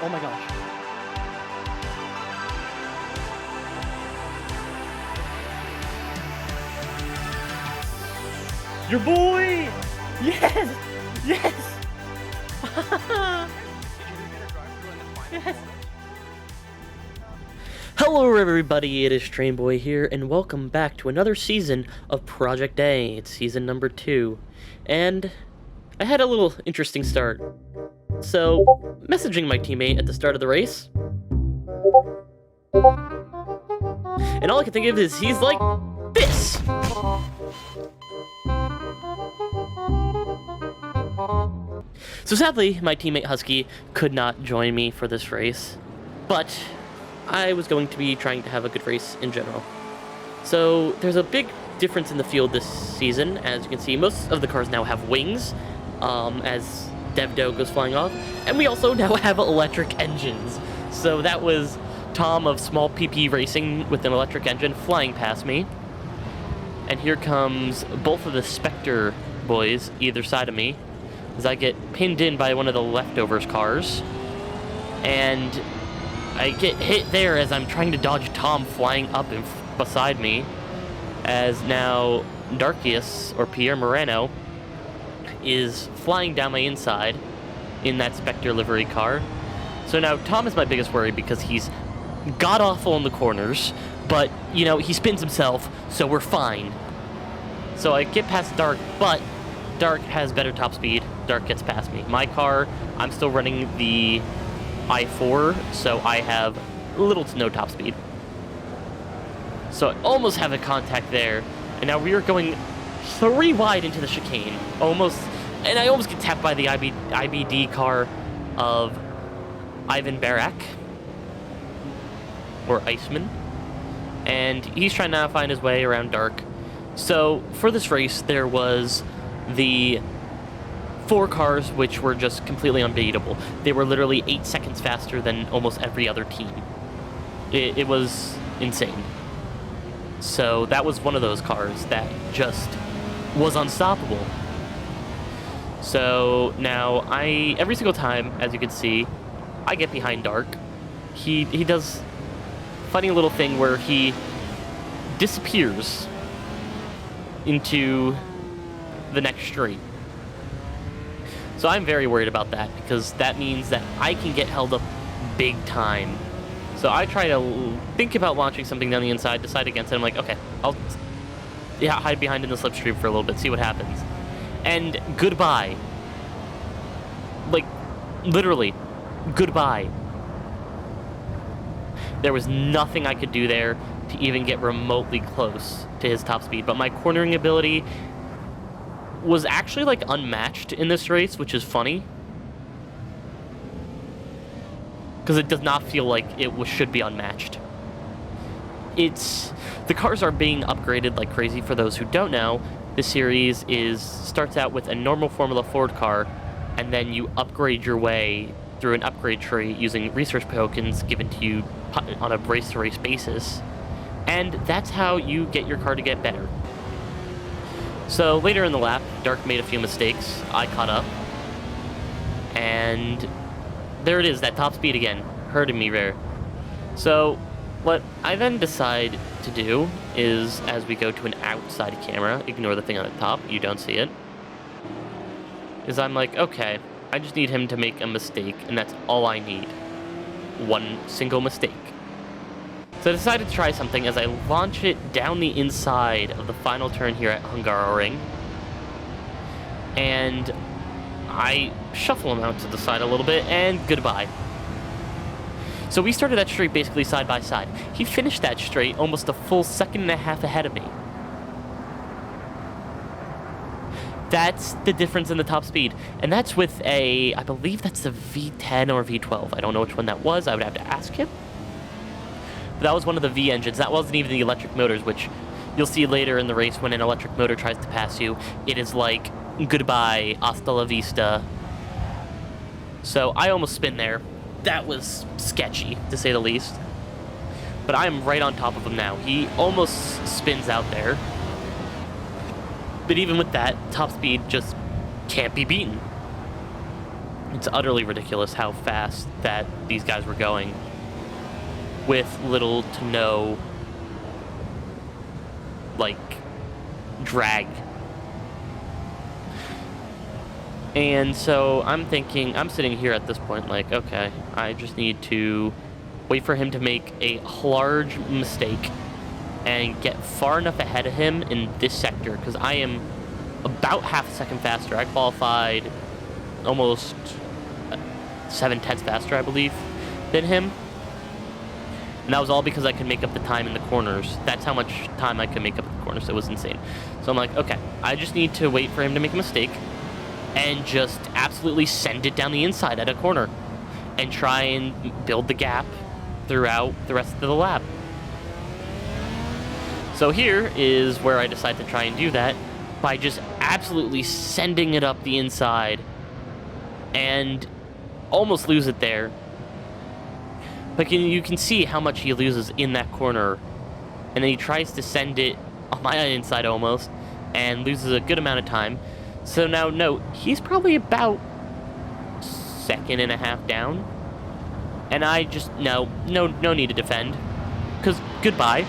Oh my gosh. Your boy! Yes! Yes! Yes! Hello everybody, it is Trainboy here, and welcome back to another season of Project A. It's season number 2. And I had a little interesting start. So, messaging my teammate at the start of the race. And all I can think of is he's like this! So sadly, my teammate Husky could not join me for this race, but I was going to be trying to have a good race in general. So there's a big difference in the field this season. As you can see, most of the cars now have wings, as DevDo goes flying off, and we also now have electric engines. So that was Tom of Small PP Racing with an electric engine flying past me. And here comes both of the Spectre boys either side of me, as I get pinned in by one of the leftovers cars. And I get hit there as I'm trying to dodge Tom flying up and beside me, as now Darkius, or Pierre Moreno, is flying down my inside in that Spectre livery car. So now Tom is my biggest worry because he's god-awful in the corners, but, you know, he spins himself, so we're fine. So I get past Dark, but Dark has better top speed. Dark gets past me. My car, I'm still running the i4, so I have little to no top speed. So I almost have a contact there, and now we are going 3 wide into the chicane. Almost, and I almost get tapped by the IBD car of Ivan Barak, or Iceman, and he's trying to find his way around Dark. So for this race, there was the 4 cars which were just completely unbeatable. They were literally 8 seconds faster than almost every other team. It was insane. So that was one of those cars that just was unstoppable. So now every single time, as you can see, I get behind Dark. He does funny little thing where he disappears into the next straight. So I'm very worried about that, because that means that I can get held up big time. So I try to think about launching something down the inside, decide against it. I'm like, okay, I'll hide behind in the slipstream for a little bit, see what happens. And goodbye. Like, literally, goodbye. There was nothing I could do there to even get remotely close to his top speed, but my cornering ability was actually like unmatched in this race, which is funny, because it does not feel like it should be unmatched. The cars are being upgraded like crazy. For those who don't know, this series starts out with a normal Formula Ford car, and then you upgrade your way through an upgrade tree using research tokens given to you on a race-to-race basis, and that's how you get your car to get better. So later in the lap, Dark made a few mistakes. I caught up, and there it is, that top speed again, hurting me there. So what I then decide to do is, as we go to an outside camera, ignore the thing on the top, you don't see it, is I'm like, okay, I just need him to make a mistake, and that's all I need. One single mistake. So I decided to try something as I launch it down the inside of the final turn here at Hungaroring. And I shuffle him out to the side a little bit, and goodbye. So we started that straight basically side by side. He finished that straight almost a full 1.5 seconds ahead of me. That's the difference in the top speed. And that's with I believe that's the V10 or V12. I don't know which one that was. I would have to ask him. But that was one of the V engines. That wasn't even the electric motors, which you'll see later in the race when an electric motor tries to pass you. It is like, goodbye, hasta la vista. So I almost spin there. That was sketchy, to say the least. but I'm right on top of him now. He almost spins out there. But even with that, top speed just can't be beaten. It's utterly ridiculous how fast that these guys were going with little to no, like, drag. And so I'm sitting here at this point like, okay, I just need to wait for him to make a large mistake and get far enough ahead of him in this sector, because I am about half a second faster. I qualified almost 7/10 faster, I believe, than him. And that was all because I could make up the time in the corners. That's how much time I could make up in the corners. It was insane. So I'm like, okay, I just need to wait for him to make a mistake and just absolutely send it down the inside at a corner and try and build the gap throughout the rest of the lap. So here is where I decide to try and do that by just absolutely sending it up the inside and almost lose it there. But you can see how much he loses in that corner, and then he tries to send it on my inside almost and loses a good amount of time. So now note, he's probably about 1.5 seconds down, and I just no need to defend, because goodbye.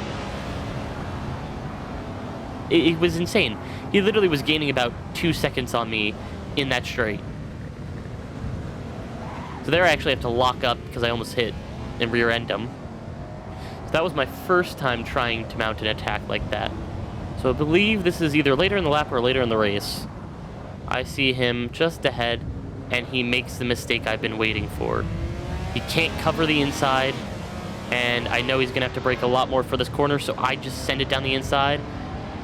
It was insane. He literally was gaining about 2 seconds on me in that straight. So there I actually have to lock up because I almost hit and rear end him. So that was my first time trying to mount an attack like that. So I believe this is either later in the lap or later in the race. I see him just ahead, and he makes the mistake I've been waiting for. He can't cover the inside, and I know he's going to have to brake a lot more for this corner, so I just send it down the inside,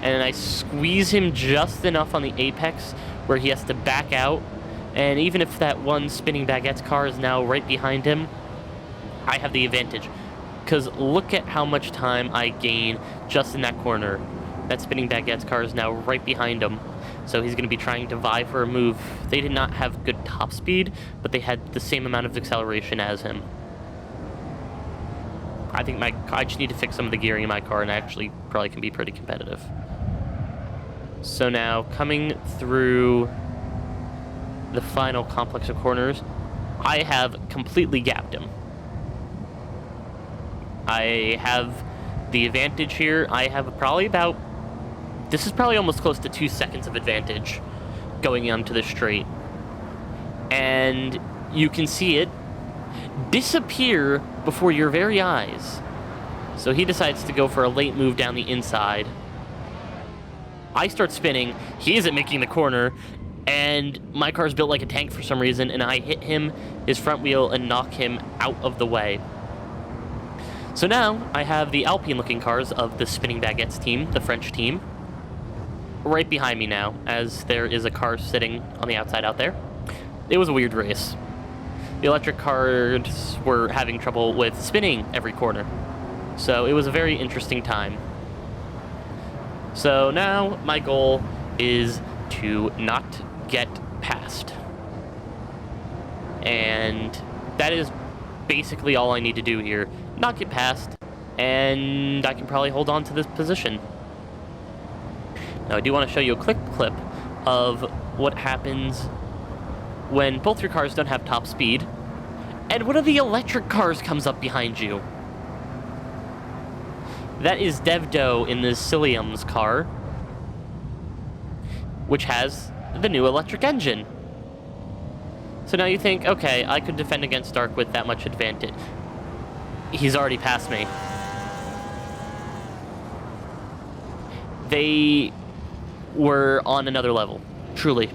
and I squeeze him just enough on the apex where he has to back out. And even if that one spinning baguette's car is now right behind him, I have the advantage. Because look at how much time I gain just in that corner. That spinning baguette's car is now right behind him. So he's going to be trying to vie for a move. They did not have good top speed, but they had the same amount of acceleration as him. I think I just need to fix some of the gearing in my car, and I actually probably can be pretty competitive. So now, coming through the final complex of corners, I have completely gapped him. I have the advantage here. I have probably about... This is probably almost close to 2 seconds of advantage going onto the straight. And you can see it disappear before your very eyes. So he decides to go for a late move down the inside. I start spinning. He isn't making the corner. And my car's built like a tank for some reason, and I hit him, his front wheel, and knock him out of the way. So now I have the Alpine-looking cars of the Spinning Baguettes team, the French team, right behind me now, as there is a car sitting on the outside out there. It was a weird race. The electric cars were having trouble with spinning every corner, so it was a very interesting time. So now my goal is to not get past. And that is basically all I need to do here. Not get past, and I can probably hold on to this position. Now I do want to show you a quick clip of what happens when both your cars don't have top speed, and one of the electric cars comes up behind you. That is Devdo in the Cilium's car, which has the new electric engine. So now you think, okay, I could defend against Dark with that much advantage. He's already passed me. They were on another level, truly.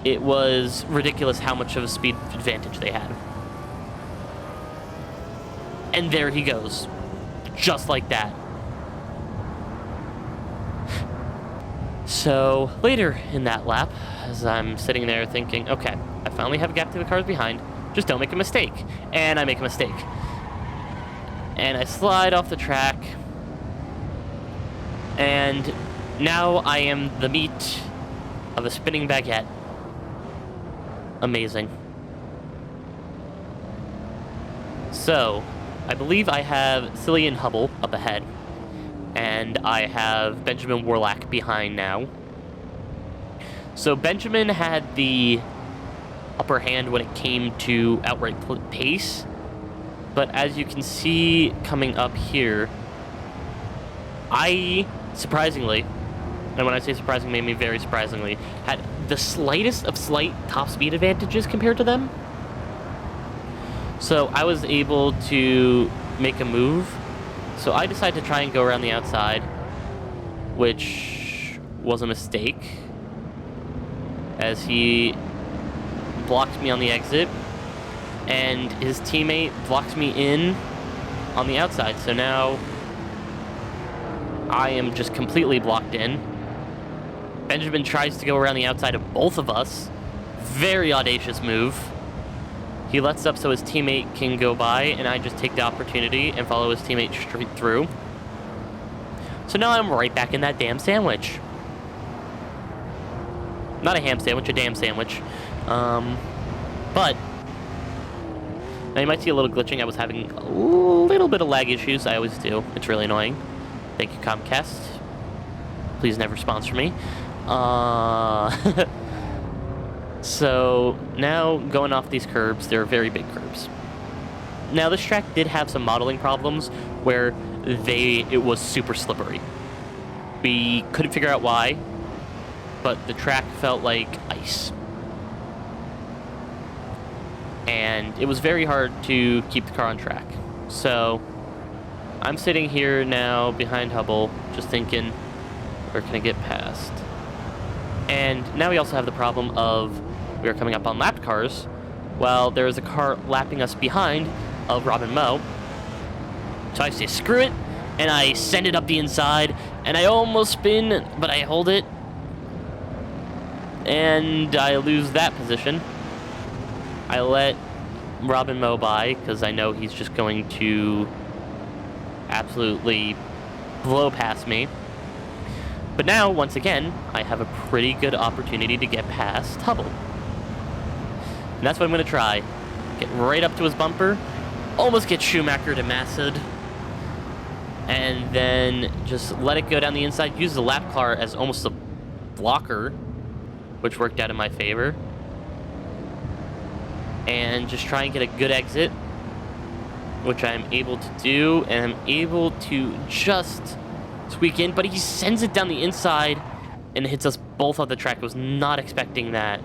It was ridiculous how much of a speed advantage they had. And there he goes. Just like that. So, later in that lap, as I'm sitting there thinking, okay, I finally have a gap to the cars behind, just don't make a mistake. And I make a mistake. And I slide off the track, and now I am the meat of a spinning baguette. Amazing. So, I believe I have Cillian Hubble up ahead, and I have Benjamin Warlack behind now. So Benjamin had the upper hand when it came to outright pace, but as you can see coming up here, I, surprisingly, and when I say surprisingly, I mean very surprisingly, had the slightest of slight top speed advantages compared to them. So I was able to make a move. So I decided to try and go around the outside, which was a mistake, as he blocked me on the exit, and his teammate blocked me in on the outside. So now I am just completely blocked in. Benjamin tries to go around the outside of both of us. Very audacious move. He lets up so his teammate can go by, and I just take the opportunity and follow his teammate straight through. So now I'm right back in that damn sandwich. Not a ham sandwich, a damn sandwich. But now you might see a little glitching. I was having a little bit of lag issues. I always do. It's really annoying. Thank you, Comcast. Please never sponsor me. So now going off these curbs, they're very big curbs. Now this track did have some modeling problems where it was super slippery. We couldn't figure out why, but the track felt like ice. And it was very hard to keep the car on track. So I'm sitting here now behind Hubble, just thinking, where can I get past? And now we also have the problem of we are coming up on lapped cars, while there is a car lapping us behind of Robin Moe. So I say screw it, and I send it up the inside, and I almost spin, but I hold it, and I lose that position. I let Robin Moe by, because I know he's just going to absolutely blow past me. But now, once again, I have a pretty good opportunity to get past Hubble. And that's what I'm going to try. Get right up to his bumper, almost get Schumacher to Massid, and then just let it go down the inside. Use the lap car as almost a blocker, which worked out in my favor. And just try and get a good exit, which I'm able to do, and I'm able to just squeak in, but he sends it down the inside and hits us both on the track. I was not expecting that.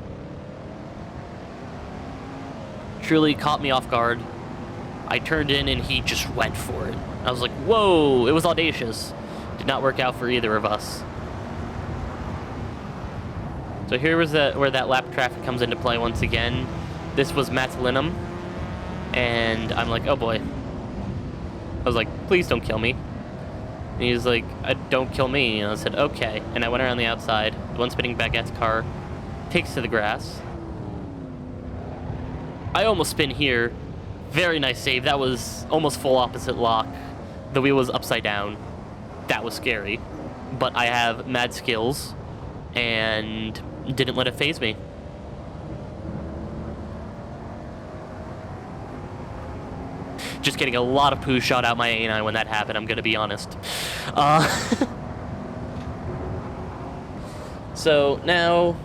Truly caught me off guard. I turned in and he just went for it. I was like, whoa, it was audacious. Did not work out for either of us. So here was where that lap traffic comes into play once again. This was Matt Linham, and I'm like, oh boy. I was like, please don't kill me. And he was like, don't kill me. And I said, okay. And I went around the outside. The one spinning Baguette's car takes to the grass. I almost spin here. Very nice save. That was almost full opposite lock. The wheel was upside down. That was scary. But I have mad skills and didn't let it faze me. Just getting a lot of poo shot out my A9 when that happened, I'm gonna be honest. So now,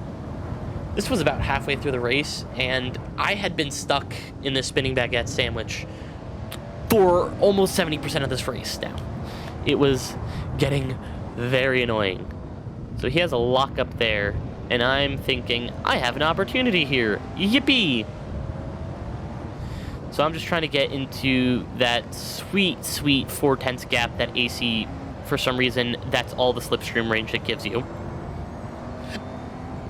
this was about halfway through the race, and I had been stuck in this spinning baguette sandwich for almost 70% of this race now. It was getting very annoying. So he has a lock up there, and I'm thinking, I have an opportunity here. Yippee! So I'm just trying to get into that sweet, sweet 4/10 gap that AC, for some reason, that's all the slipstream range it gives you.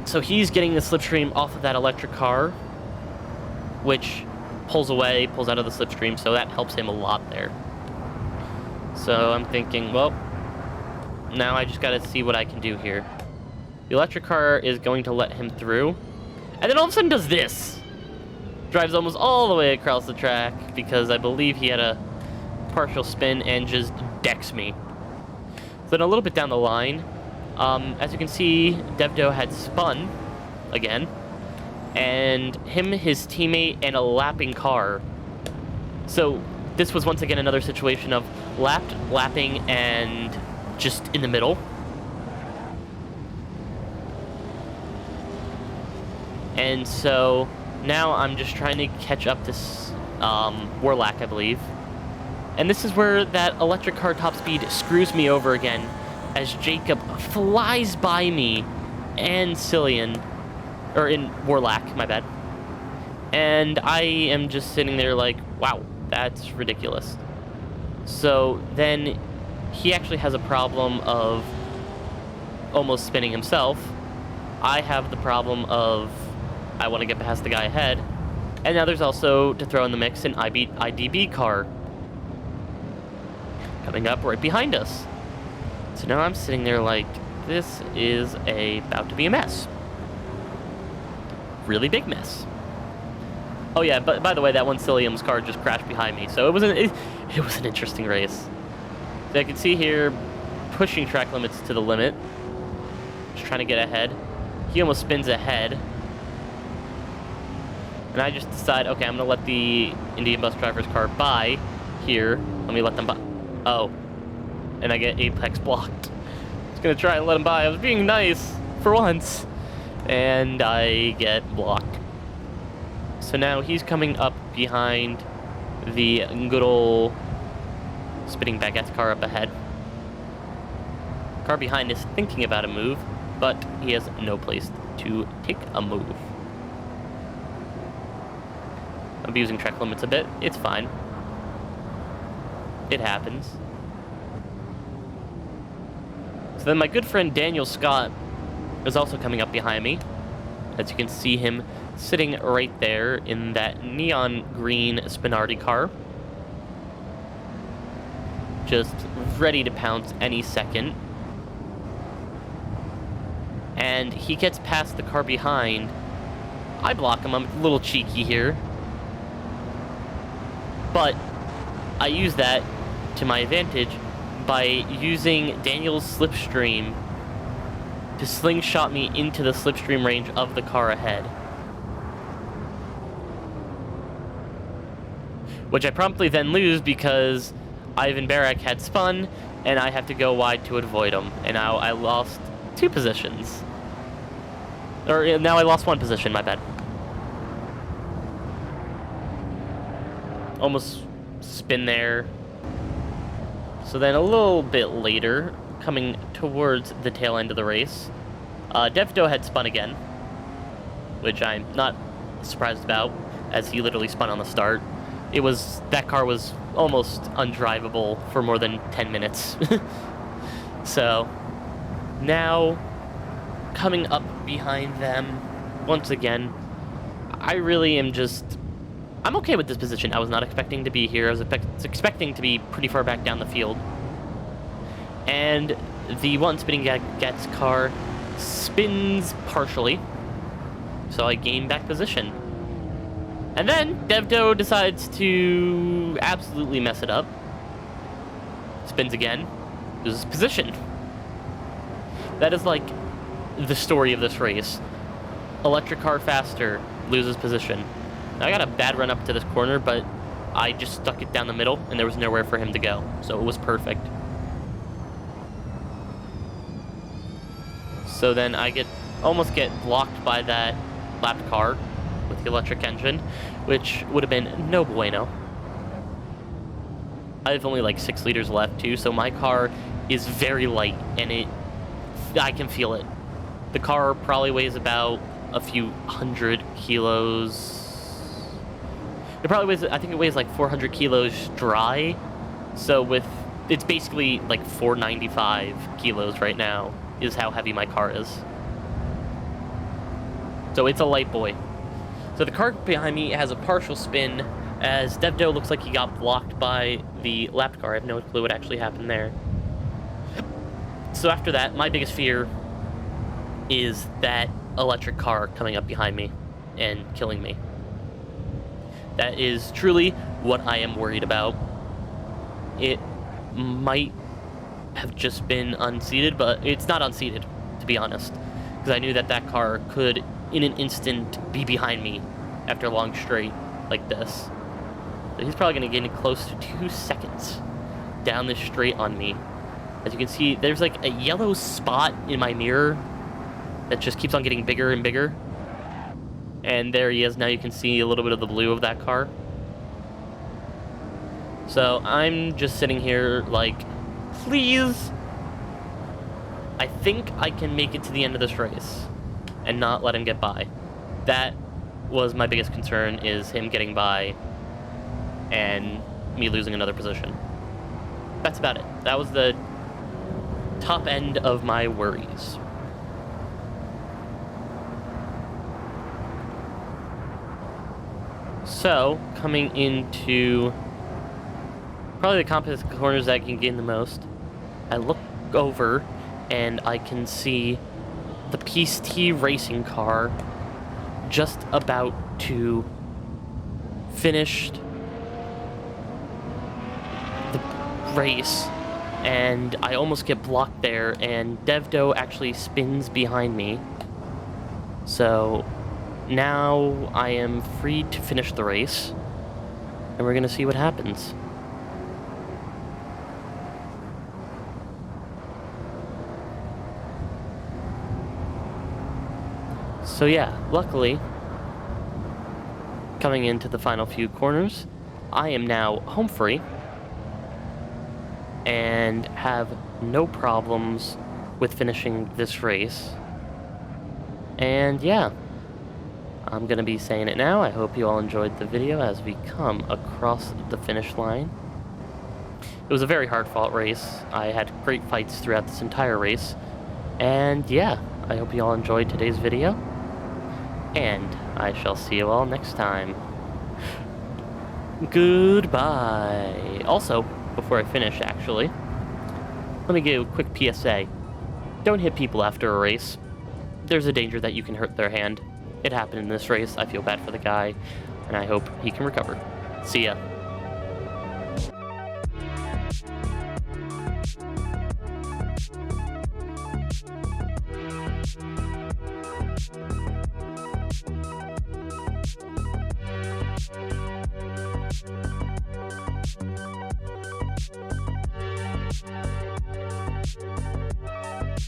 So he's getting the slipstream off of that electric car, which pulls away, pulls out of the slipstream, so that helps him a lot there. So I'm thinking, well, now I just gotta see what I can do here. The electric car is going to let him through, and then all of a sudden does this. Drives almost all the way across the track because I believe he had a partial spin and just decks me. Then a little bit down the line, as you can see, Devdo had spun again, and him, his teammate, and a lapping car. So this was once again another situation of lapping, and just in the middle. And so now I'm just trying to catch up this Warlack, I believe. And this is where that electric car top speed screws me over again, as Jacob flies by me and Cillian, or in Warlack, my bad. And I am just sitting there like, wow, that's ridiculous. So then he actually has a problem of almost spinning himself. I have the problem of I want to get past the guy ahead. And now there's also, to throw in the mix, an IDB car coming up right behind us. So now I'm sitting there like, this is about to be a mess. Really big mess. Oh yeah, but by the way, that one Cillian's car just crashed behind me, so it was an interesting race. So I can see here, pushing track limits to the limit. Just trying to get ahead. He almost spins ahead. And I just decide, okay, I'm gonna let the Indian bus driver's car by here. Let me let them by. Oh. And I get apex blocked. I was gonna try and let him by. I was being nice for once. And I get blocked. So now he's coming up behind the good old spinning baguette car up ahead. Car behind is thinking about a move, but he has no place to take a move. I'm abusing track limits a bit. It's fine. It happens. So then my good friend Daniel Scott is also coming up behind me. As you can see him sitting right there in that neon green Spinardi car. Just ready to pounce any second. And he gets past the car behind. I block him. I'm a little cheeky here. But I use that to my advantage by using Daniel's slipstream to slingshot me into the slipstream range of the car ahead. Which I promptly then lose because Ivan Barak had spun, and I have to go wide to avoid him. And now I lost 2 positions. Or now I lost 1 position, my bad. Almost spin there. So then a little bit later, coming towards the tail end of the race, Devdo had spun again, which I'm not surprised about, as he literally spun on the start. That car was almost undrivable for more than 10 minutes. So now coming up behind them once again, I really am I'm okay with this position. I was not expecting to be here. I was expecting to be pretty far back down the field. And the one spinning Getz car spins partially, so I gain back position. And then Devdo decides to absolutely mess it up. Spins again, loses position. That is like the story of this race. Electric car faster, loses position. I got a bad run up to this corner, but I just stuck it down the middle, and there was nowhere for him to go, so it was perfect. So then I almost get blocked by that lapped car with the electric engine, which would have been no bueno. I have only like 6 liters left too, so my car is very light, and I can feel it. The car probably weighs about a few hundred kilos. It probably weighs, I think it weighs like 400 kilos dry. So it's basically like 495 kilos right now is how heavy my car is. So it's a light boy. So the car behind me has a partial spin, as Devdo looks like he got blocked by the lapped car. I have no clue what actually happened there. So after that, my biggest fear is that electric car coming up behind me and killing me. That is truly what I am worried about. It might have just been unseated, but it's not unseated, to be honest. Because I knew that car could, in an instant, be behind me after a long straight like this. So he's probably going to gain close to 2 seconds down this straight on me. As you can see, there's like a yellow spot in my mirror that just keeps on getting bigger and bigger. And there he is. Now you can see a little bit of the blue of that car. So I'm just sitting here like, please. I think I can make it to the end of this race and not let him get by. That was my biggest concern, is him getting by and me losing another position. That's about it. That was the top end of my worries. So, coming into probably the compact corners that I can gain the most, I look over and I can see the Piste racing car just about to finish the race, and I almost get blocked there, and Devdo actually spins behind me. So now I am free to finish the race, and we're gonna see what happens. So yeah, luckily, coming into the final few corners, I am now home free and have no problems with finishing this race. And yeah, I'm gonna be saying it now. I hope you all enjoyed the video as we come across the finish line. It was a very hard-fought race. I had great fights throughout this entire race. And yeah, I hope you all enjoyed today's video. And I shall see you all next time. Goodbye. Also, before I finish, actually, let me give a quick PSA. Don't hit people after a race. There's a danger that you can hurt their hand. It happened in this race. I feel bad for the guy, and I hope he can recover. See ya.